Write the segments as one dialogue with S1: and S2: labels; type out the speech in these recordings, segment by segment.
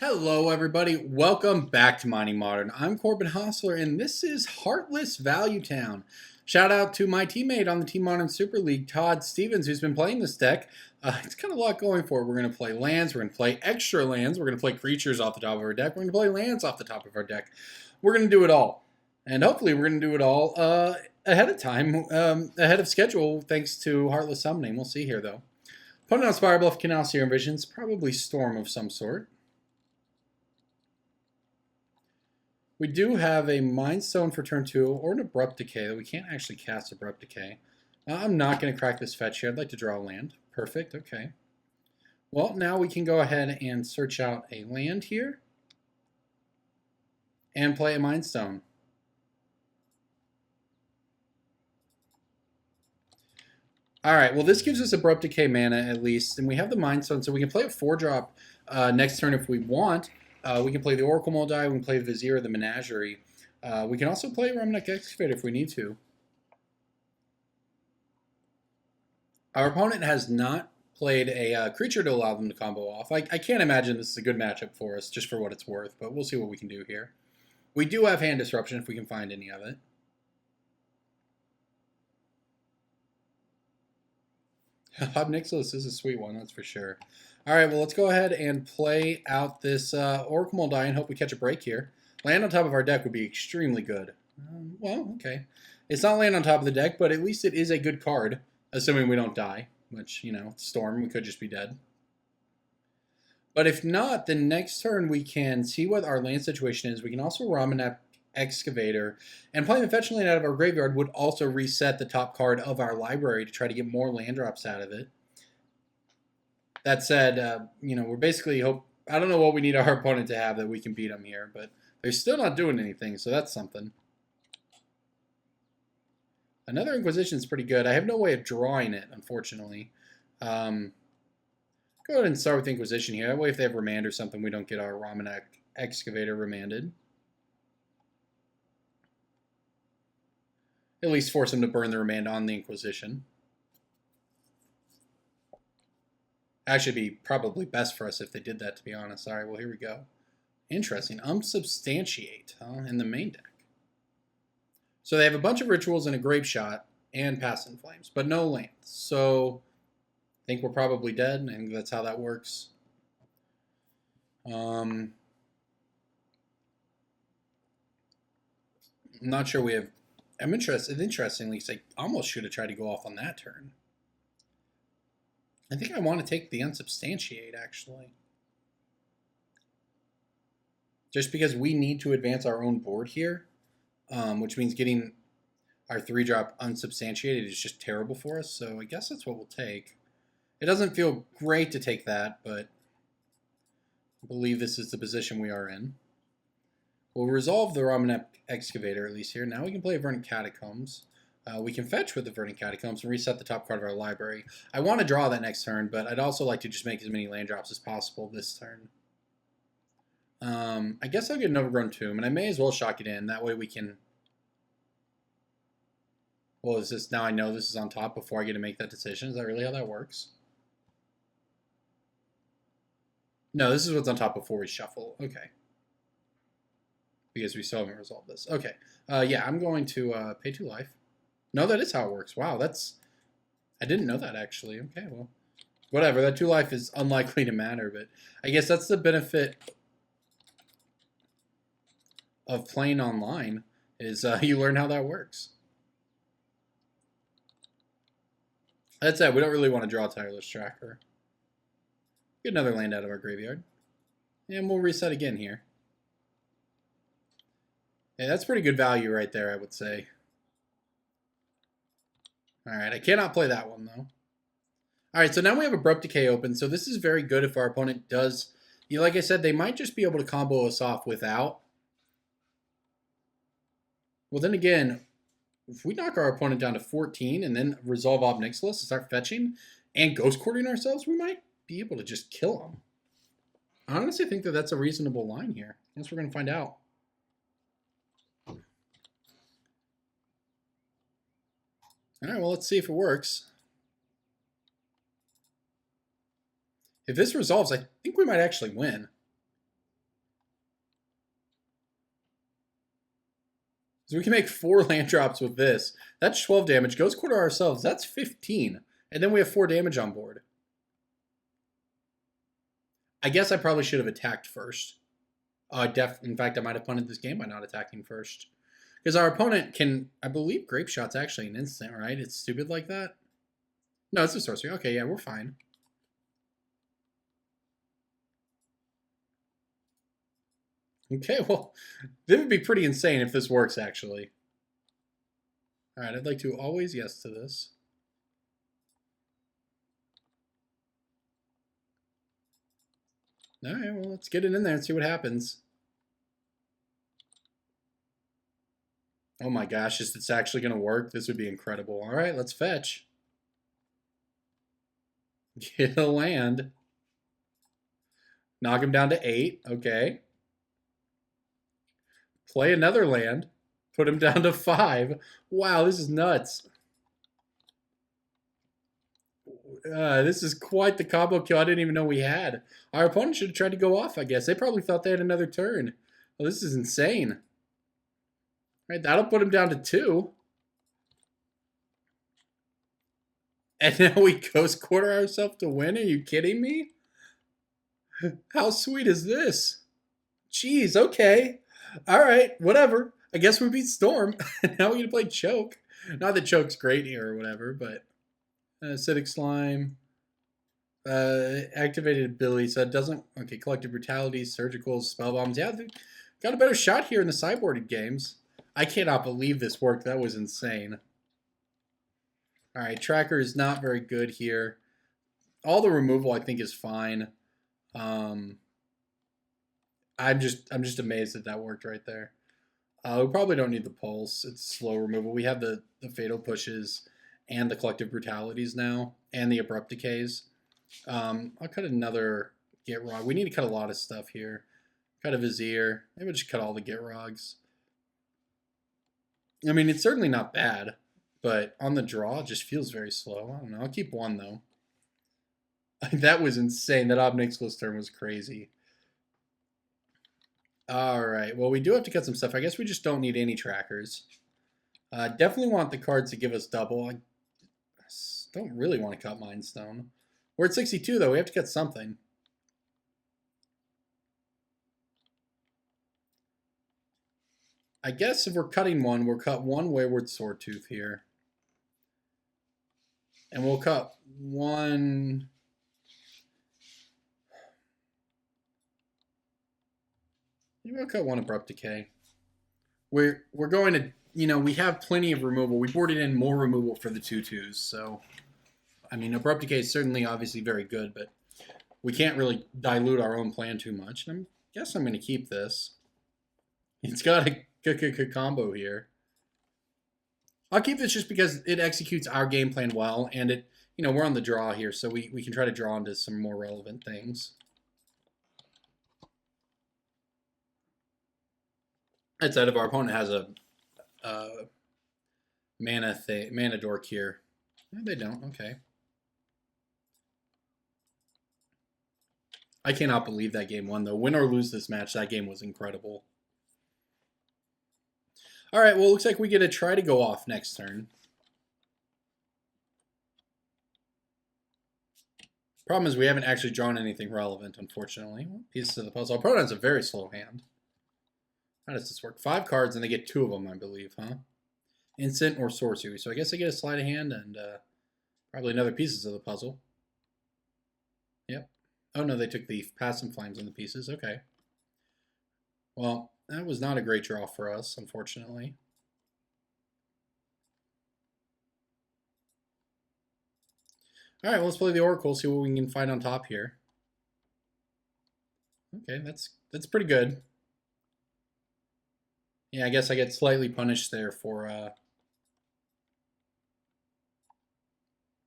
S1: Hello, everybody. Welcome back to Mining Modern. I'm Corbin Hostler, and this is Heartless Value Town. Shout out to my teammate on the Team Modern Super League, Todd Stevens, who's been playing this deck. It's got a lot going for it. We're going to play lands. We're going to play extra lands. We're going to play creatures off the top of our deck. We're going to play lands off the top of our deck. We're going to do it all. And hopefully we're going to do it all ahead of time, ahead of schedule, thanks to Heartless Summoning. We'll see here, though. Opponent on Spire Bluff, Canal Seer Visions, probably Storm of some sort. We do have a Mind Stone for turn 2 or an Abrupt Decay, though we can't actually cast Abrupt Decay. I'm not going to crack this fetch here. I'd like to draw a land. Perfect, okay. Well, now we can go ahead and search out a land here and play a Mind Stone. Alright, well this gives us Abrupt Decay mana at least, and we have the Mind Stone, so we can play a 4-drop next turn if we want. We can play the Oracle Moldai, we can play the Vizier or the Menagerie. We can also play Remnant Excavator if we need to. Our opponent has not played a creature to allow them to combo off. I can't imagine this is a good matchup for us, just for what it's worth, but we'll see what we can do here. We do have hand disruption if we can find any of it. Nicholas is a sweet one, that's for sure. All right, well, let's go ahead and play out this Oracle Moldai and hope we catch a break here. Land on top of our deck would be extremely good. Well, okay. It's not land on top of the deck, but at least it is a good card, assuming we don't die, which, you know, Storm, we could just be dead. But if not, then next turn we can see what our land situation is. We can also Remnant Excavator, and playing the fetch land out of our graveyard would also reset the top card of our library to try to get more land drops out of it. That said, you know, we're basically I don't know what we need our opponent to have that we can beat them here, but they're still not doing anything, so that's something. Another Inquisition is pretty good. I have no way of drawing it, unfortunately. Go ahead and start with Inquisition here. That way if they have Remand or something, we don't get our Remnant Excavator remanded. At least force them to burn the Remand on the Inquisition. Actually, be probably best for us if they did that, to be honest. All right, well, here we go. Interesting. Unsubstantiate in the main deck. So they have a bunch of rituals and a Grape Shot and Pass in Flames, but no lands. So I think we're probably dead, and that's how that works. I'm not sure we have... I'm interested. Interestingly, I almost should have tried to go off on that turn. I think I want to take the Unsubstantiate, actually. Just because we need to advance our own board here, which means getting our 3-drop Unsubstantiated is just terrible for us, so I guess that's what we'll take. It doesn't feel great to take that, but I believe this is the position we are in. We'll resolve the Remnant Excavator, at least here. Now we can play Verdant Catacombs. We can fetch with the Verdant Catacombs and reset the top card of our library. I want to draw that next turn, but I'd also like to just make as many land drops as possible this turn. I guess I'll get an Overgrown Tomb, and I may as well shock it in. That way we can... Well, is this... Now I know this is on top before I get to make that decision. Is that really how that works? No, this is what's on top before we shuffle. Okay. Because we still haven't resolved this. Okay. Yeah, I'm going to pay 2 life. No, that is how it works. Wow, that's... I didn't know that, actually. Okay, well, whatever. That 2 life is unlikely to matter, but I guess that's the benefit of playing online, is you learn how that works. That said, we don't really want to draw Tireless Tracker. Get another land out of our graveyard. And we'll reset again here. Yeah, that's pretty good value right there, I would say. Alright, I cannot play that one, though. Alright, so now we have Abrupt Decay open, so this is very good if our opponent does... You know, like I said, they might just be able to combo us off without. Well, then again, if we knock our opponent down to 14 and then resolve Ob Nixilis and start fetching and Ghost Courting ourselves, we might be able to just kill them. I honestly think that that's a reasonable line here. I guess we're going to find out. Alright, well, let's see if it works. If this resolves, I think we might actually win. So we can make 4 land drops with this. That's 12 damage. Goes quarter ourselves. That's 15. And then we have 4 damage on board. I guess I probably should have attacked first. In fact, I might have punted this game by not attacking first. Because our opponent can, I believe Grape Shot's actually an instant, right? It's stupid like that. No, it's a sorcery. Okay, yeah, we're fine. Okay, well, this would be pretty insane if this works, actually. All right, I'd like to always yes to this. All right, well, let's get it in there and see what happens. Oh my gosh, is this actually going to work? This would be incredible. All right, let's fetch. Get a land. Knock him down to 8. Okay. Play another land. Put him down to 5. Wow, this is nuts. This is quite the combo kill I didn't even know we had. Our opponent should have tried to go off, I guess. They probably thought they had another turn. Well, this is insane. All right, that'll put him down to 2. And now we ghost quarter ourselves to win? Are you kidding me? How sweet is this? Jeez, okay. All right, whatever. I guess we beat Storm. Now we're going to play Choke. Not that Choke's great here or whatever, but Acidic Slime. Activated ability, so it doesn't... Okay, Collective Brutality, Surgical, Spell Bombs. Yeah, got a better shot here in the sideboarded games. I cannot believe this worked. That was insane. All right, Tracker is not very good here. All the removal, I think, is fine. I'm just amazed that worked right there. We probably don't need the Pulse. It's slow removal. We have the Fatal Pushes and the Collective Brutalities now, and the Abrupt Decays. I'll cut another Gitrog. We need to cut a lot of stuff here. Cut a Vizier. Maybe we'll just cut all the Gitrogs. I mean, it's certainly not bad, but on the draw, it just feels very slow. I don't know. I'll keep 1, though. That was insane. That Ob Nixilis turn was crazy. All right. Well, we do have to cut some stuff. I guess we just don't need any trackers. Definitely want the cards to give us double. I don't really want to cut Mind Stone. We're at 62, though. We have to cut something. I guess if we're cutting 1, we'll cut 1 Wayward Swordtooth here. And we'll cut 1... Maybe I'll cut 1 Abrupt Decay. We're going to, you know, we have plenty of removal. We boarded in more removal for the 2/2s, so... I mean, Abrupt Decay is certainly obviously very good, but we can't really dilute our own plan too much. I guess I'm going to keep this. It's got a combo here. I'll keep this just because it executes our game plan well, and it, you know, we're on the draw here, so we can try to draw into some more relevant things. Outside of our opponent has a mana dork here. No, they don't. Okay. I cannot believe that game won, though. Win or lose this match, that game was incredible. All right, well, it looks like we get to try to go off next turn. Problem is we haven't actually drawn anything relevant, unfortunately. Pieces of the puzzle. Our opponent has a very slow hand. How does this work? 5 cards, and they get 2 of them, I believe, huh? Instant or sorcery. So I guess I get a sleight of hand and probably another pieces of the puzzle. Yep. Oh, no, they took the Passing Flames on the pieces. Okay. Well, that was not a great draw for us, unfortunately. All right, well, let's play the Oracle, see what we can find on top here. Okay, that's pretty good. Yeah, I guess I get slightly punished there for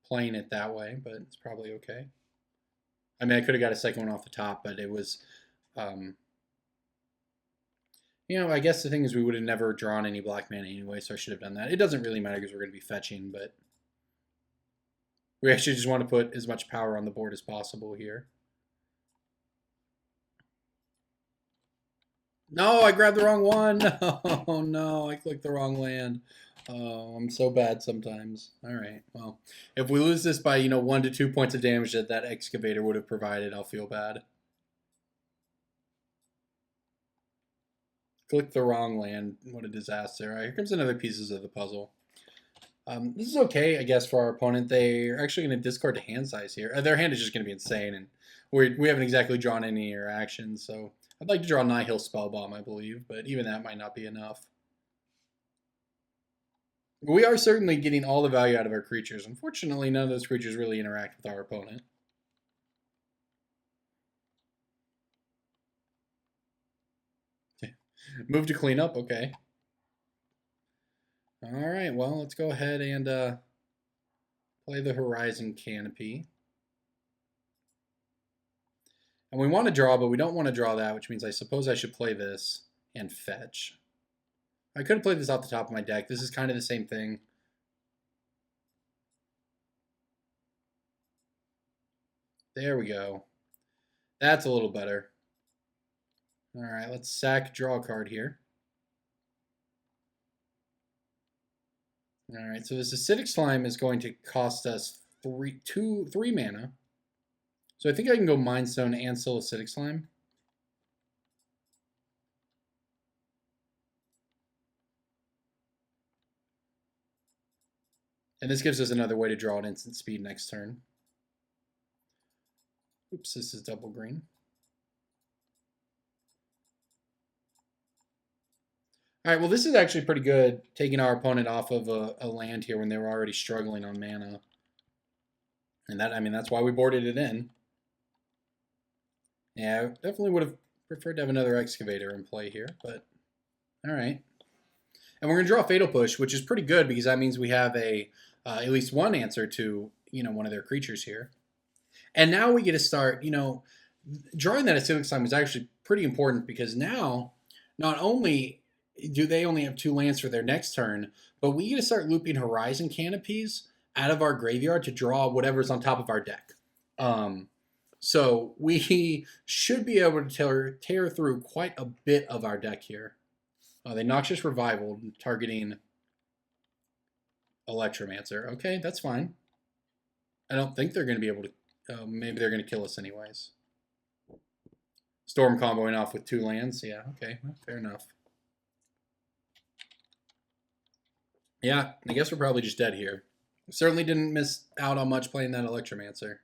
S1: playing it that way, but it's probably okay. I mean, I could have got a second one off the top, but it was, you know, I guess the thing is we would have never drawn any black mana anyway, so I should have done that. It doesn't really matter because we're going to be fetching, but we actually just want to put as much power on the board as possible here. No, I grabbed the wrong one. Oh no, I clicked the wrong land. Oh, I'm so bad sometimes. All right, well, if we lose this by 1 to 2 points of damage that excavator would have provided, I'll feel bad. Click the wrong land. What a disaster. All right, here comes another pieces of the puzzle. This is okay, I guess, for our opponent. They're actually going to discard the hand size here. Their hand is just going to be insane, and we haven't exactly drawn any of our actions, so I'd like to draw Nihil Spellbomb, I believe, but even that might not be enough. We are certainly getting all the value out of our creatures. Unfortunately, none of those creatures really interact with our opponent. Move to clean up, okay. All right, well, let's go ahead and play the Horizon Canopy. And we want to draw, but we don't want to draw that, which means I suppose I should play this and fetch. I could have played this off the top of my deck. This is kind of the same thing. There we go. That's a little better. All right, let's sack, draw a card here. All right, so this acidic slime is going to cost us three mana. So I think I can go Mind Stone and still acidic slime. And this gives us another way to draw an instant speed next turn. Oops, this is double green. All right, well, this is actually pretty good, taking our opponent off of a land here when they were already struggling on mana. And that, I mean, that's why we boarded it in. Yeah, I definitely would have preferred to have another excavator in play here, but all right. And we're going to draw Fatal Push, which is pretty good because that means we have at least one answer to, one of their creatures here. And now we get to start, drawing that acidic slime is actually pretty important because now, not only do they only have 2 lands for their next turn, but we get to start looping Horizon Canopies out of our graveyard to draw whatever's on top of our deck. So we should be able to tear through quite a bit of our deck here. The Noxious Revival targeting Electromancer. Okay, that's fine. I don't think they're going to be able to... maybe they're going to kill us anyways. Storm comboing off with 2 lands. Yeah, okay, well, fair enough. Yeah, I guess we're probably just dead here. Certainly didn't miss out on much playing that Electromancer.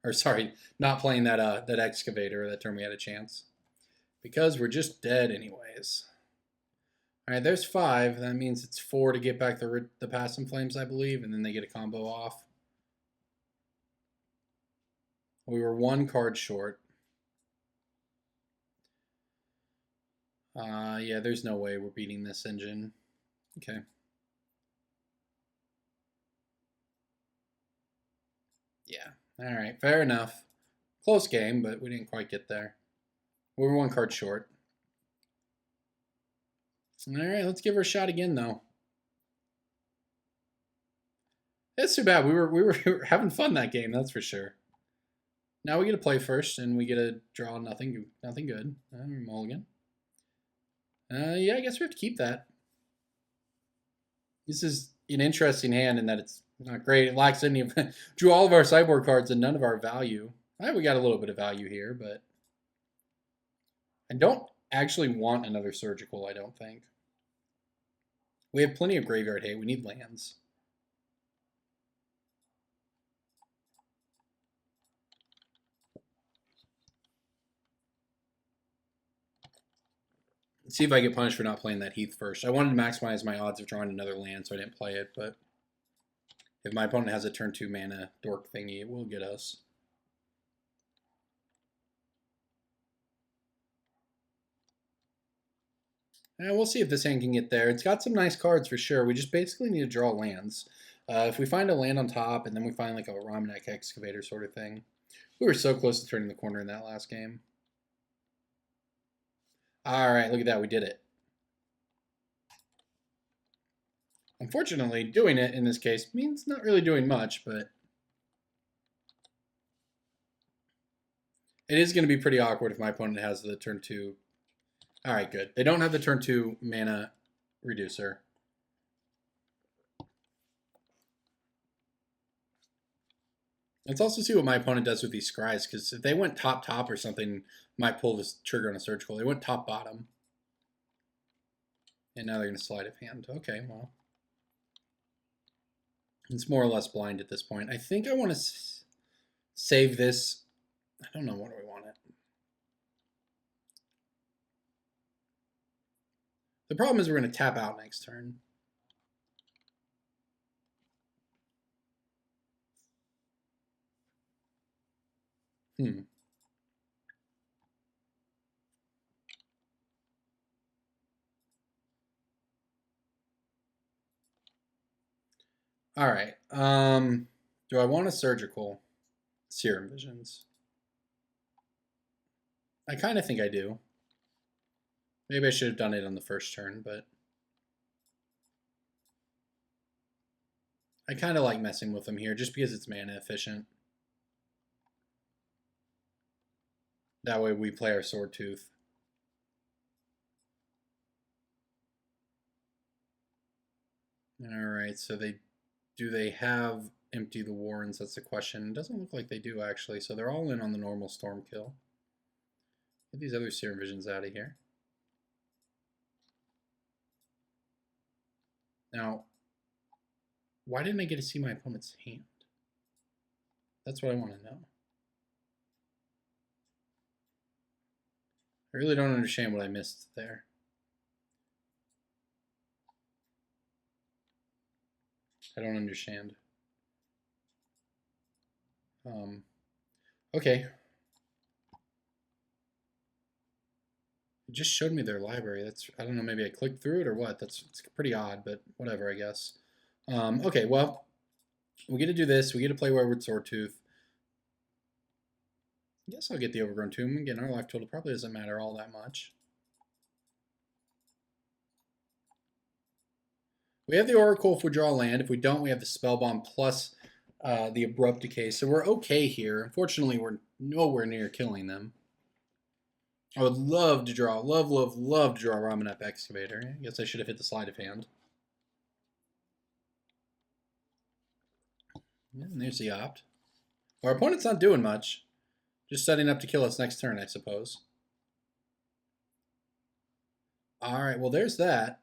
S1: Or sorry, not playing that that Excavator that turn we had a chance. Because we're just dead anyways. Alright, there's 5. That means it's 4 to get back the Passing Flames, I believe, and then they get a combo off. We were 1 card short. Yeah, there's no way we're beating this engine. Okay. Yeah. Alright, fair enough. Close game, but we didn't quite get there. We were 1 card short. Alright, let's give her a shot again, though. It's too bad. We were having fun that game, that's for sure. Now we get to play first, and we get to draw nothing good. Mulligan. Yeah, I guess we have to keep that. This is an interesting hand in that it's not great. It lacks any of... drew all of our sideboard cards and none of our value. All right, we got a little bit of value here, but... I don't actually want another Surgical, I don't think. We have plenty of graveyard hate. We need lands. Let's see if I get punished for not playing that Heath first. I wanted to maximize my odds of drawing another land, so I didn't play it, but if my opponent has a turn 2 mana dork thingy, it will get us. And we'll see if this hand can get there. It's got some nice cards for sure. We just basically need to draw lands. If we find a land on top and then we find like a Ramnek Excavator sort of thing. We were so close to turning the corner in that last game. All right, look at that. We did it. Unfortunately, doing it in this case means not really doing much, but it is going to be pretty awkward if my opponent has the turn 2. All right, good. They don't have the turn 2 mana reducer. Let's also see what my opponent does with these scries, because if they went top or something, might pull this trigger on a surgical. They went top bottom. And now they're going to sleight of hand. Okay, well. It's more or less blind at this point. I think I want to save this. I don't know, what do we want it? The problem is we're going to tap out next turn. All right. Do I want a surgical Serum Visions? I kind of think I do. Maybe I should have done it on the first turn, but I kind of like messing with them here just because it's mana efficient. That way we play our Sword Tooth. All right, so do they have Empty the Warrens? That's the question. It doesn't look like they do, actually, so they're all in on the normal Storm Kill. Get these other Serum Visions out of here. Now, why didn't I get to see my opponent's hand? That's what I want to know. I really don't understand what I missed there. I don't understand. Okay. It just showed me their library. That's, I don't know, maybe I clicked through it or what. It's pretty odd, but whatever, I guess. Okay, well, we get to do this. We get to play Wayward Swordtooth. I guess I'll get the Overgrown Tomb. Again, our life total probably doesn't matter all that much. We have the Oracle if we draw land. If we don't, we have the Spellbomb plus the Abrupt Decay. So we're okay here. Unfortunately, we're nowhere near killing them. I would love to draw, love to draw Ramanep Excavator. I guess I should have hit the sleight of hand. And there's the opt. Our opponent's not doing much. Just setting up to kill us next turn, I suppose. Alright, well there's that.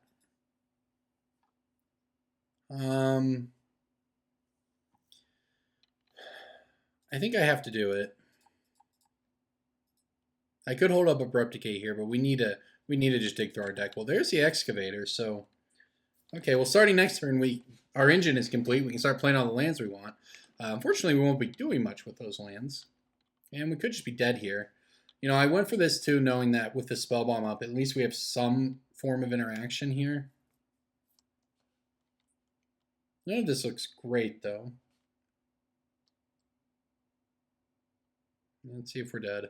S1: I think I have to do it. I could hold up Abrupt Decay here, but we need to just dig through our deck. Well, there's the Excavator, so okay, well starting next turn our engine is complete. We can start playing all the lands we want. Unfortunately, we won't be doing much with those lands. And we could just be dead here. You know, I went for this too, knowing that with the Spellbomb up, at least we have some form of interaction here. None of this looks great, though. Let's see if we're dead.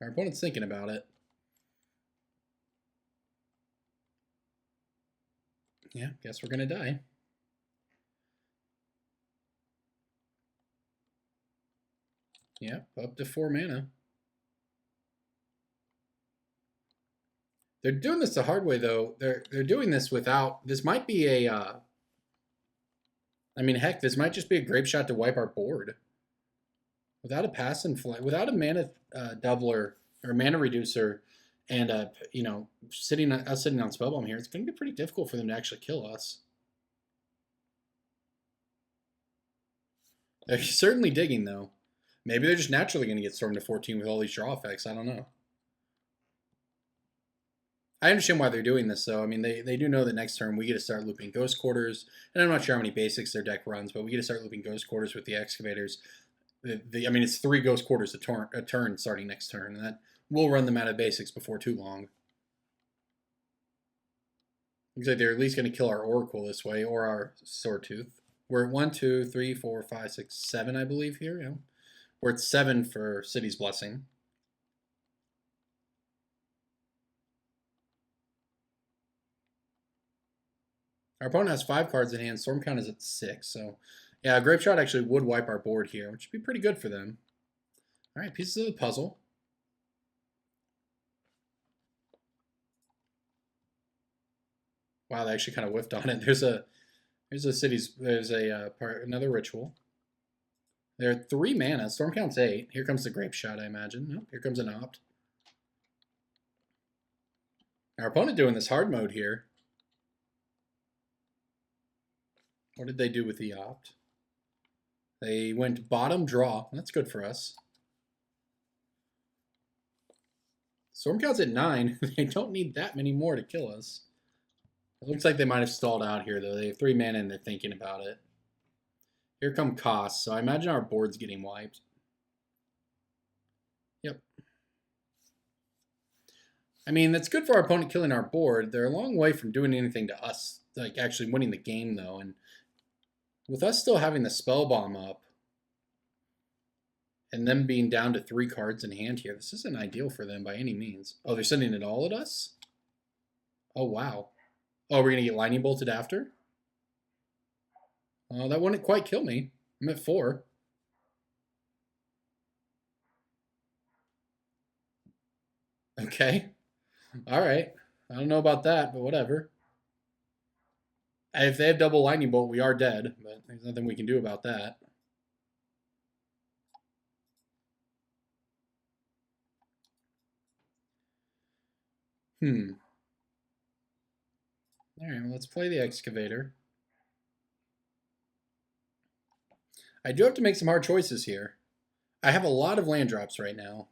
S1: Our opponent's thinking about it. Yeah, guess we're going to die. Yep, up to 4 mana. They're doing this the hard way, though. They're doing this without... This might be a... I mean, heck, this might just be a grape shot to wipe our board. Without a pass and flight, without a mana doubler or mana reducer, and you know, sitting on Spellbomb here, it's going to be pretty difficult for them to actually kill us. They're certainly digging, though. Maybe they're just naturally going to get Storm to 14 with all these draw effects. I don't know. I understand why they're doing this, though. I mean, they do know that next turn we get to start looping Ghost Quarters. And I'm not sure how many basics their deck runs, but we get to start looping Ghost Quarters with the Excavators. I mean, it's 3 Ghost Quarters a turn starting next turn. And that will run them out of basics before too long. Looks like they're at least going to kill our Oracle this way, or our Swordtooth. We're at 1, 2, 3, 4, 5, 6, 7, I believe, here. Yeah. We're at 7 for City's Blessing. Our opponent has 5 cards in hand. Storm count is at 6. So, yeah, a Grape Shot actually would wipe our board here, which would be pretty good for them. All right, pieces of the puzzle. Wow, they actually kind of whiffed on it. There's another ritual. There are 3 mana. Storm count's 8. Here comes the Grape Shot, I imagine. Nope, here comes an Opt. Our opponent doing this hard mode here. What did they do with the Opt? They went bottom draw. That's good for us. Storm count's at 9. They don't need that many more to kill us. It looks like they might have stalled out here, though. They have 3 mana and they're thinking about it. Here come costs, so I imagine our board's getting wiped. Yep. I mean, that's good for our opponent killing our board. They're a long way from doing anything to us, like actually winning the game, though. And with us still having the Spell Bomb up, and them being down to 3 cards in hand here, this isn't ideal for them by any means. Oh, they're sending it all at us? Oh, wow. Oh, we're going to get Lightning Bolted after? Oh, that wouldn't quite kill me. I'm at 4. Okay. All right. I don't know about that, but whatever. If they have double Lightning Bolt, we are dead, but there's nothing we can do about that. All right, well, let's play the Excavator. I do have to make some hard choices here. I have a lot of land drops right now.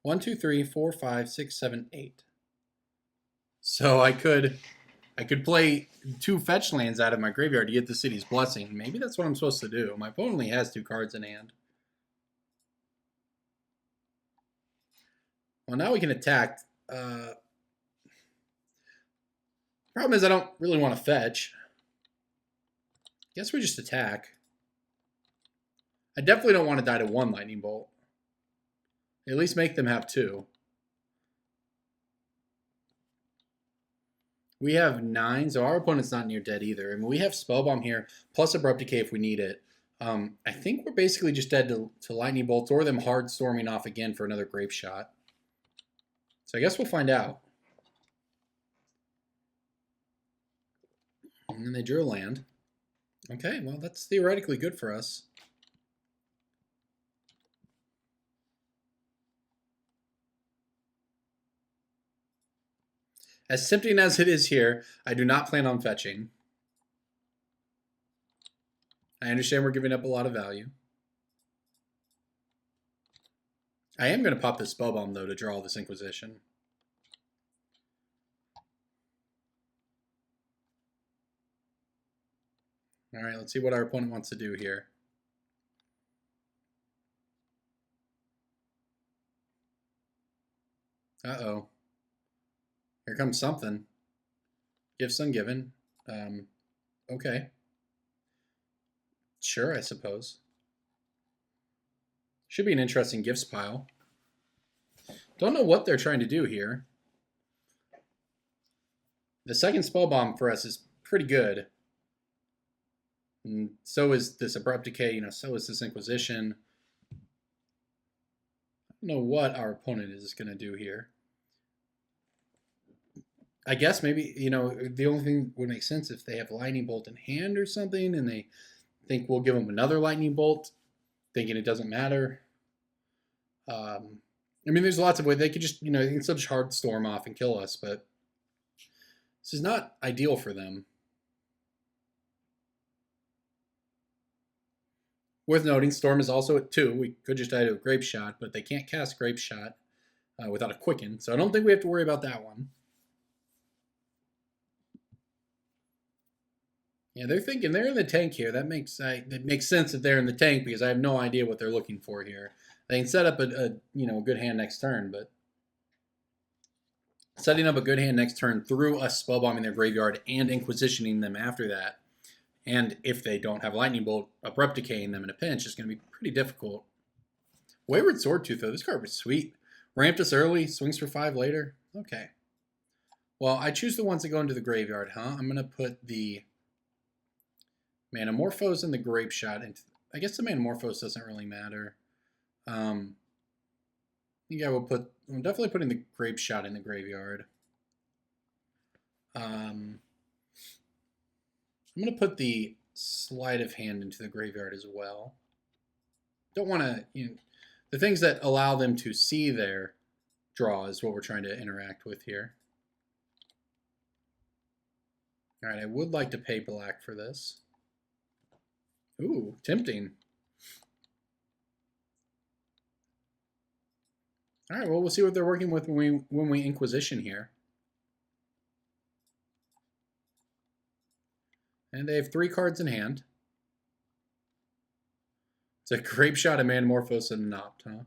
S1: 1, 2, 3, 4, 5, 6, 7, 8. So I could play 2 fetch lands out of my graveyard to get the City's Blessing. Maybe that's what I'm supposed to do. My opponent only has 2 cards in hand. Well, now we can attack. Problem is I don't really want to fetch. Guess we just attack. I definitely don't want to die to 1 Lightning Bolt. At least make them have 2. We have 9, so our opponent's not near dead either. I mean, we have Spellbomb here, plus Abrupt Decay if we need it. I think we're basically just dead to Lightning Bolts or them hard storming off again for another Grape Shot. So I guess we'll find out. And then they drew a land. Okay, well, that's theoretically good for us. As tempting as it is here, I do not plan on fetching. I understand we're giving up a lot of value. I am going to pop this Spellbomb, though, to draw this Inquisition. All right, let's see what our opponent wants to do here. Uh-oh. Here comes something. Gifts ungiven. Okay. Sure, I suppose. Should be an interesting gifts pile. Don't know what they're trying to do here. The second Spellbomb for us is pretty good. And so is this Abrupt Decay, so is this Inquisition. I don't know what our opponent is going to do here. I guess maybe, the only thing would make sense if they have Lightning Bolt in hand or something, and they think we'll give them another Lightning Bolt, thinking it doesn't matter. I mean, there's lots of ways. They could just, they can still just hard storm off and kill us, but this is not ideal for them. Worth noting, Storm is also at 2. We could just die to a Grape Shot, but they can't cast Grape Shot without a Quicken, so I don't think we have to worry about that one. Yeah, they're thinking they're in the tank here. That makes sense that they're in the tank because I have no idea what they're looking for here. They can set up a good hand next turn, but setting up a good hand next turn through us Spellbombing their graveyard and Inquisitioning them after that, and if they don't have Lightning Bolt, Abrupt Decaying them in a pinch is going to be pretty difficult. Wayward Swordtooth, though, this card was sweet. Ramped us early, swings for 5 later. Okay. Well, I choose the ones that go into the graveyard, huh? I'm going to put the Manamorphose and the Grape Shot into... I guess the Manamorphose doesn't really matter. I think I'm definitely putting the Grape Shot in the graveyard. I'm going to put the sleight of hand into the graveyard as well. Don't want to, the things that allow them to see their draw is what we're trying to interact with here. All right, I would like to pay black for this. Ooh, tempting. All right, well, we'll see what they're working with when we Inquisition here. And they have 3 cards in hand. It's a Grape Shot, a Manamorphose, and an Opt, huh?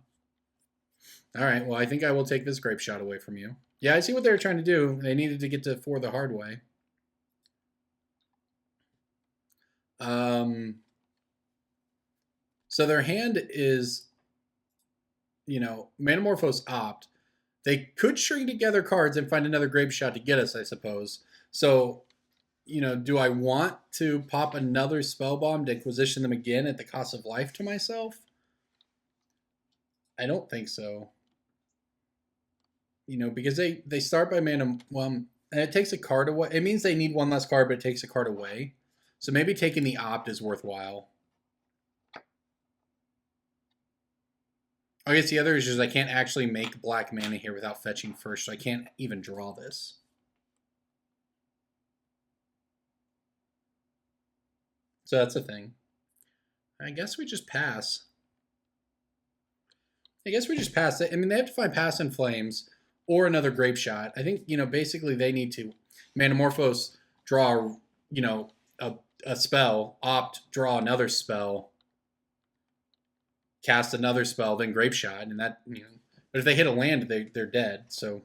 S1: All right, well, I think I will take this Grape Shot away from you. Yeah, I see what they were trying to do. They needed to get to 4 the hard way. So their hand is, Manamorphose, Opt. They could string together cards and find another Grape Shot to get us, I suppose. So, do I want to pop another Spellbomb to Inquisition them again at the cost of life to myself? I don't think so. Because they start by mana, and it takes a card away. It means they need 1 less card, but it takes a card away. So maybe taking the Opt is worthwhile. I guess the other issue is I can't actually make black mana here without fetching first, so I can't even draw this. So that's a thing. I guess we just pass. I mean, they have to find Pass in Flames or another Grape Shot. I think, basically they need to Manamorphose, draw, a spell, Opt, draw another spell, cast another spell, then Grape Shot, and that, but if they hit a land, they're dead. So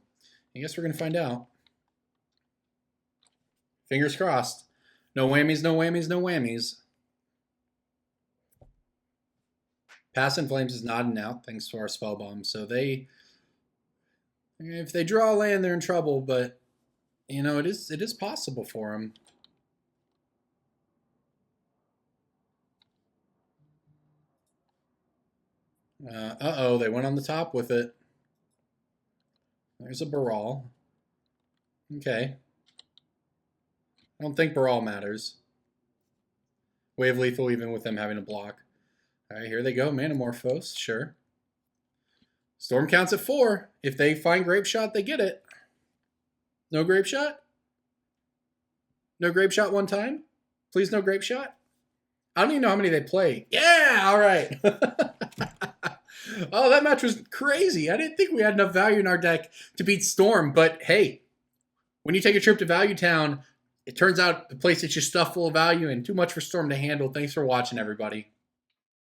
S1: I guess we're going to find out. Fingers crossed. No whammies, no whammies, no whammies. Pass in Flames is not an out thanks to our Spellbomb. So if they draw a land, they're in trouble, but, it is possible for them. Uh-oh, they went on the top with it. There's a Baral. Okay. I don't think Baral matters. Wave lethal even with them having a block. All right, here they go. Manamorphose, sure. Storm counts at 4. If they find Grape Shot, they get it. No Grape Shot? No Grape Shot one time? Please no Grape Shot? I don't even know how many they play. Yeah, all right. Oh, that match was crazy. I didn't think we had enough value in our deck to beat Storm, but hey, when you take a trip to Value Town, it turns out the place is just stuffed full of value and too much for Storm to handle. Thanks for watching, everybody.